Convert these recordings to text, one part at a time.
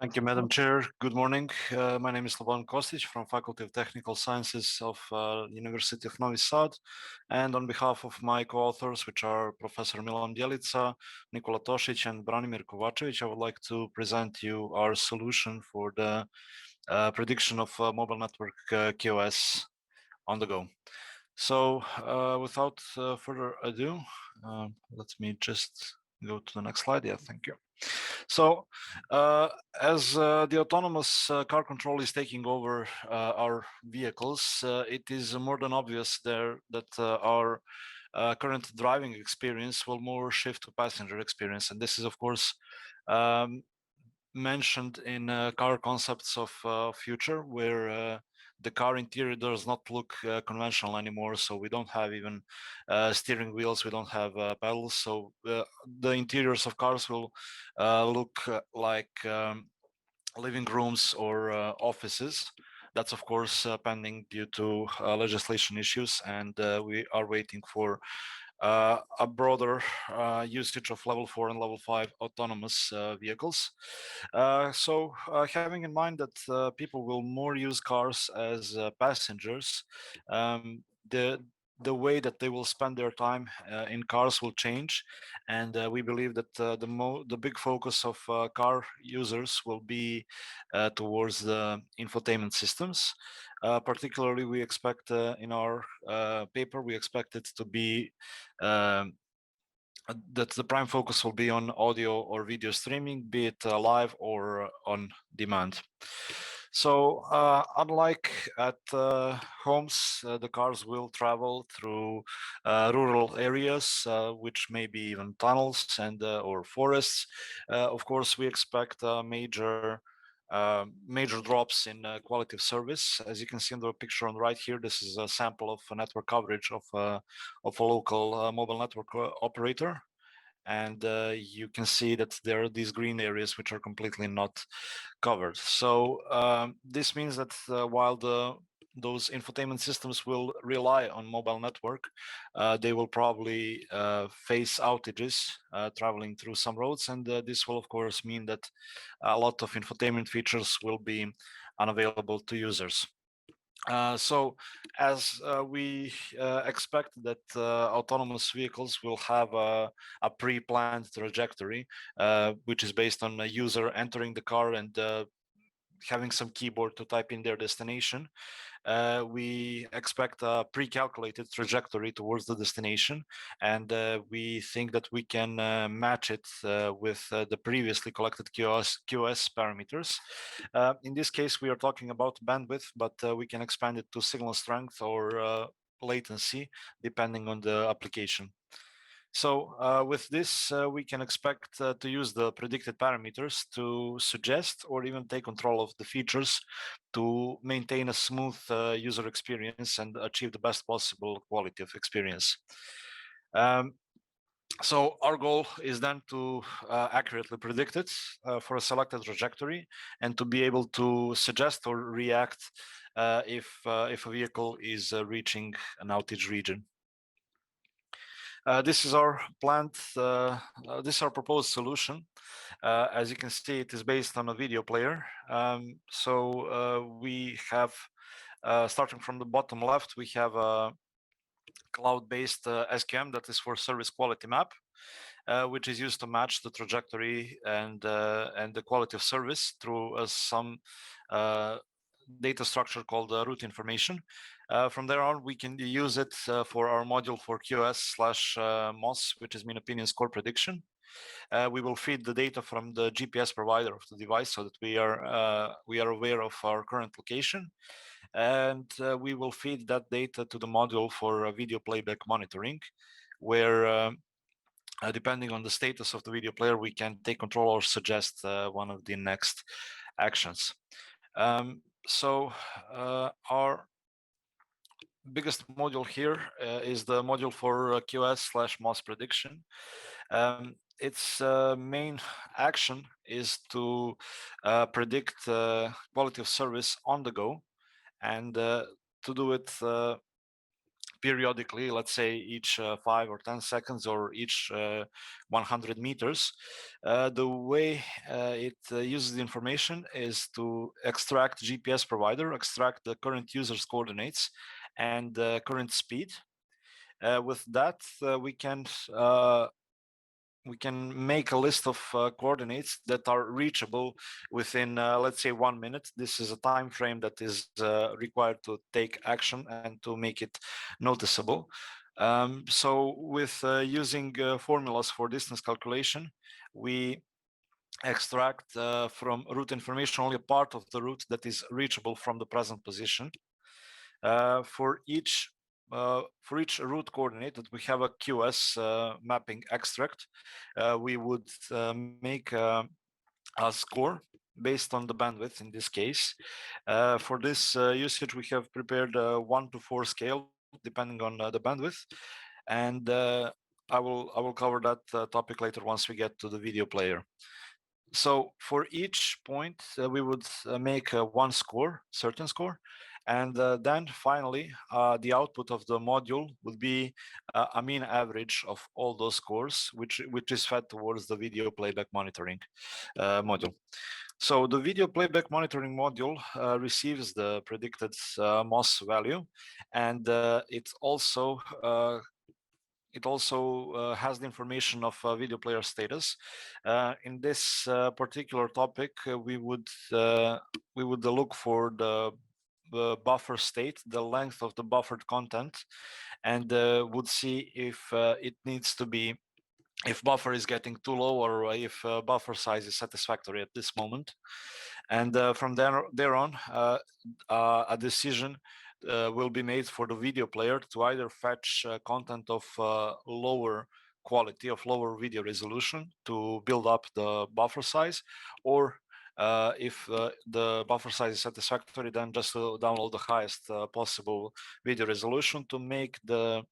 Thank you, Madam Chair. Good morning. My name is Slobodan Kostic from Faculty of Technical Sciences of University of Novi Sad. And on behalf of my co-authors, which are Professor Milan Bjelica, Nikola Tosic, and Branimir Kovacevic, I would like to present you our solution for the prediction of mobile network QoS on the go. So without further ado, let me just go to the next slide. Yeah, thank you. So as the autonomous car control is taking over our vehicles, it is more than obvious there that our current driving experience will more shift to passenger experience. And this is, of course, mentioned in car concepts of future, where the car interior does not look conventional anymore. So we don't have even steering wheels, we don't have pedals. So the interiors of cars will look like living rooms or offices. That's of course pending due to legislation issues, and we are waiting for a broader usage of level 4 and level 5 autonomous vehicles. So having in mind that people will more use cars as passengers, the the way that they will spend their time in cars will change, and we believe that the big focus of car users will be towards the infotainment systems. Particularly, we expect in our paper, we expect it to be um, that the prime focus will be on audio or video streaming, be it live or on demand. So unlike at homes, the cars will travel through rural areas, which may be even tunnels and or forests. Of course, we expect major drops in quality of service. As you can see in the picture on the right here, this is a sample of network coverage of a local mobile network operator. And you can see that there are these green areas which are completely not covered. So this means that while those infotainment systems will rely on mobile network, they will probably face outages traveling through some roads, and this will of course mean that a lot of infotainment features will be unavailable to users. So as we expect that autonomous vehicles will have a pre-planned trajectory, which is based on a user entering the car and having some keyboard to type in their destination, we expect a pre-calculated trajectory towards the destination, and we think that we can match it with the previously collected QoS parameters. In this case, we are talking about bandwidth, but we can expand it to signal strength or latency, depending on the application. So with this, we can expect to use the predicted parameters to suggest or even take control of the features to maintain a smooth user experience and achieve the best possible quality of experience. So our goal is then to accurately predict it for a selected trajectory and to be able to suggest or react if a vehicle is reaching an outage region. This is our planned, this is our proposed solution. As you can see, it is based on a video player. So we have, starting from the bottom left, we have a cloud-based SQM that is for service quality map, which is used to match the trajectory and the quality of service through some data structure called route information. From there on, we can use it for our module for QoS/MOS, which is mean opinion score prediction. We will feed the data from the GPS provider of the device so that we are aware of our current location, and we will feed that data to the module for video playback monitoring, where depending on the status of the video player, we can take control or suggest one of the next actions. So our biggest module here is the module for QoS/MOS prediction. Its main action is to predict quality of service on the go, and to do it periodically, let's say each 5 or 10 seconds or each 100 meters. The way it uses the information is to extract GPS provider, extract the current user's coordinates and current speed. With that, we can make a list of coordinates that are reachable within, let's say, 1 minute. This is a time frame that is required to take action and to make it noticeable. So with using formulas for distance calculation, we extract from route information only a part of the route that is reachable from the present position. For each route coordinate that we have a QoS mapping extract, we would make a score based on the bandwidth in this case. For this usage, we have prepared a 1 to 4 scale depending on the bandwidth, and I will cover that topic later once we get to the video player. So for each point, we would make one score, certain score, and then finally, the output of the module would be a mean average of all those scores, which is fed towards the video playback monitoring module. So the video playback monitoring module receives the predicted MOS value, and it also has the information of video player status. In this particular topic, we would look for the buffer state, the length of the buffered content, and would see if it needs to be, if buffer is getting too low or if buffer size is satisfactory at this moment. And from there on, a decision will be made for the video player to either fetch content of lower quality, of lower video resolution to build up the buffer size, or if the buffer size is satisfactory, then just to download the highest possible video resolution to make the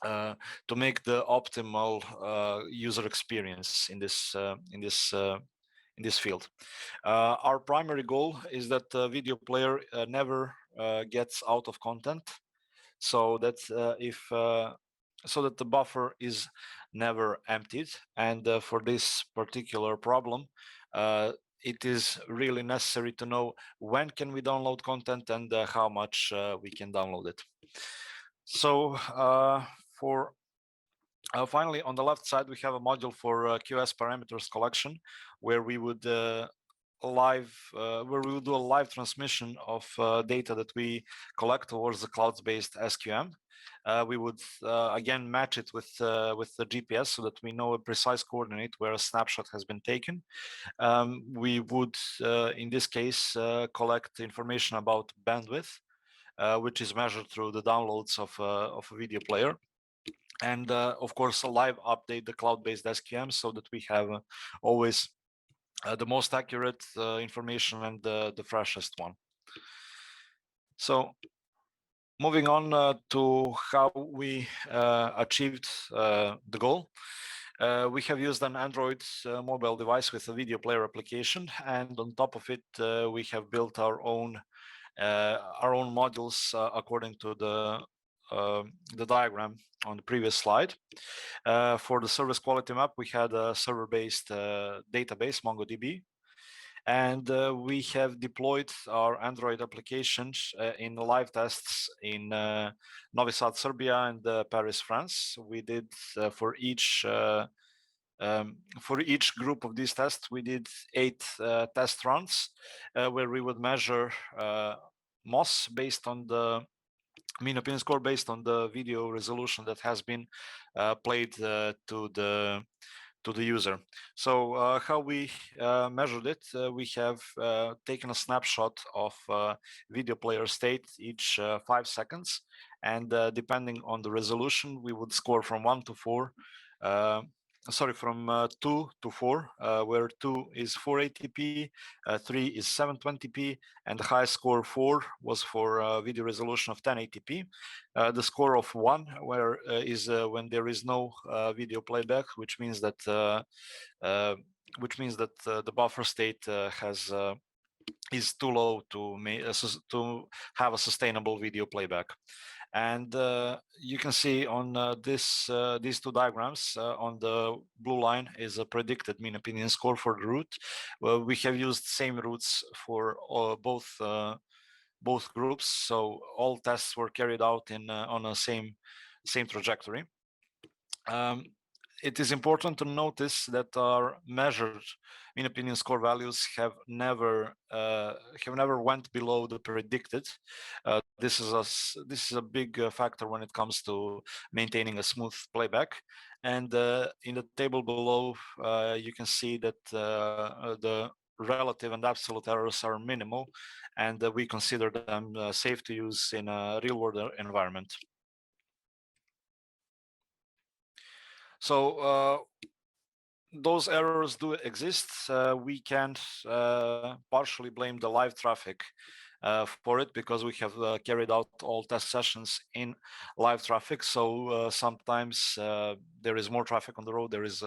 optimal user experience in this field. Our primary goal is that the video player never gets out of content, so that so that the buffer is never emptied. And for this particular problem, it is really necessary to know when can we download content and how much we can download it. So for finally, on the left side, we have a module for QoS parameters collection, where we would do a live transmission of data that we collect towards the cloud-based SQM. We would again match it with the GPS so that we know a precise coordinate where a snapshot has been taken. We would, in this case, collect information about bandwidth, which is measured through the downloads of a video player. And of course, a live update the cloud-based SQM so that we have always the most accurate information and the freshest one. So moving on to how we achieved the goal. We have used an Android mobile device with a video player application, and on top of it, we have built our own modules according to the diagram on the previous slide. For the service quality map, we had a server-based database, MongoDB, and we have deployed our Android applications in live tests in Novi Sad, Serbia, and Paris, France. We did for each group of these tests, we did 8 test runs where we would measure MOS based on the mean opinion score based on the video resolution that has been played to the user. So how we measured it, we have taken a snapshot of video player state each 5 seconds, and depending on the resolution, we would score from 1 to 4. From 2 to 4, where 2 is 480p, 3 is 720p, and the highest score 4 was for video resolution of 1080p. The score of 1 is when there is no video playback, which means that the buffer state has is too low to have a sustainable video playback. And you can see on these two diagrams, on the blue line is a predicted mean opinion score for the route. We have used same routes for both groups, so all tests were carried out in on a same trajectory. It is important to notice that our measured mean opinion score values have never went below the predicted. This is a big factor when it comes to maintaining a smooth playback. And in the table below, you can see that the relative and absolute errors are minimal, and we consider them safe to use in a real-world environment. So those errors do exist. We can partially blame the live traffic for it, because we have carried out all test sessions in live traffic. So sometimes there is more traffic on the road, there is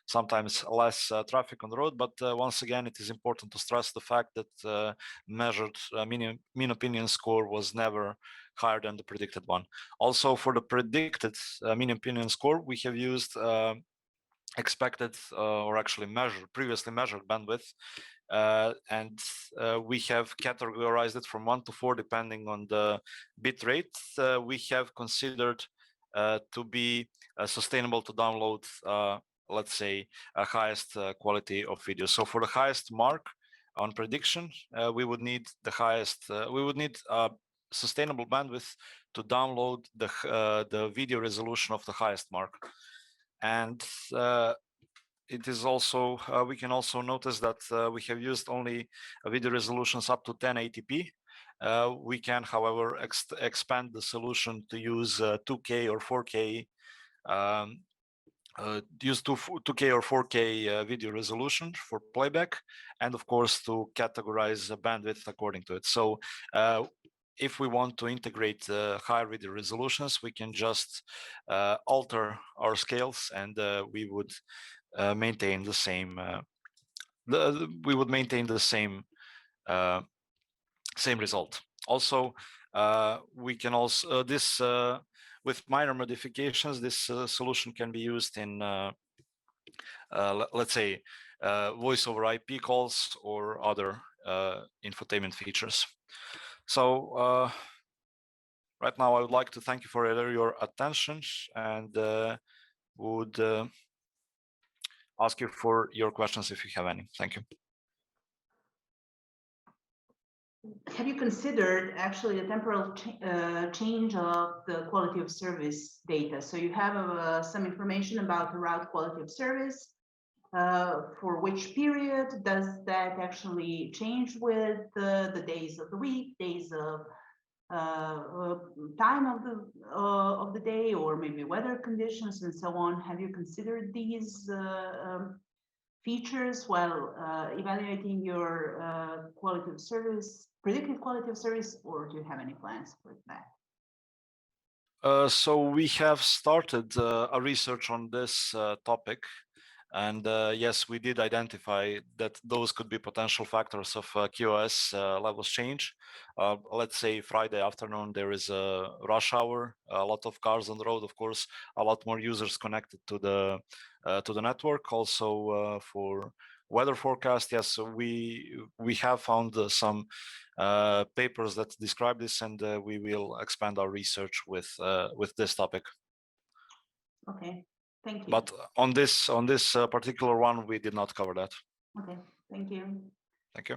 sometimes less traffic on the road. But once again, it is important to stress the fact that measured mean opinion score was never higher than the predicted one. Also, for the predicted mean opinion score, we have used expected or actually previously measured bandwidth, and we have categorized it from 1 to 4 depending on the bit rate we have considered to be sustainable to download, let's say, a highest quality of video. So for the highest mark on prediction, we would need the highest, we would need sustainable bandwidth to download the video resolution of the highest mark. And it is also, we can also notice that we have used only video resolutions up to 1080p. We can, however, expand the solution to use 2K or 4K, use 2K or 4K video resolution for playback, and of course to categorize the bandwidth according to it. So if we want to integrate higher video resolutions, we can just alter our scales, and we would maintain the same. We would maintain the same result. Also, we can also this with minor modifications. This solution can be used in let's say voice over IP calls or other infotainment features. So right now, I would like to thank you for your attention, and would ask you for your questions if you have any. Thank you. Have you considered actually a temporal change of the quality of service data? So you have some information about the route quality of service. For which period does that actually change with the days of the week, days of time of the day, or maybe weather conditions and so on? Have you considered these features while evaluating your quality of service, predicted quality of service, or do you have any plans for that? So we have started a research on this topic, and yes, we did identify that those could be potential factors of QoS levels change. Let's say Friday afternoon, there is a rush hour, a lot of cars on the road, of course, a lot more users connected to the network. Also for weather forecast, yes, we have found some papers that describe this, and we will expand our research with this topic. Okay, thank you. But on this particular one, we did not cover that. Okay, thank you. Thank you.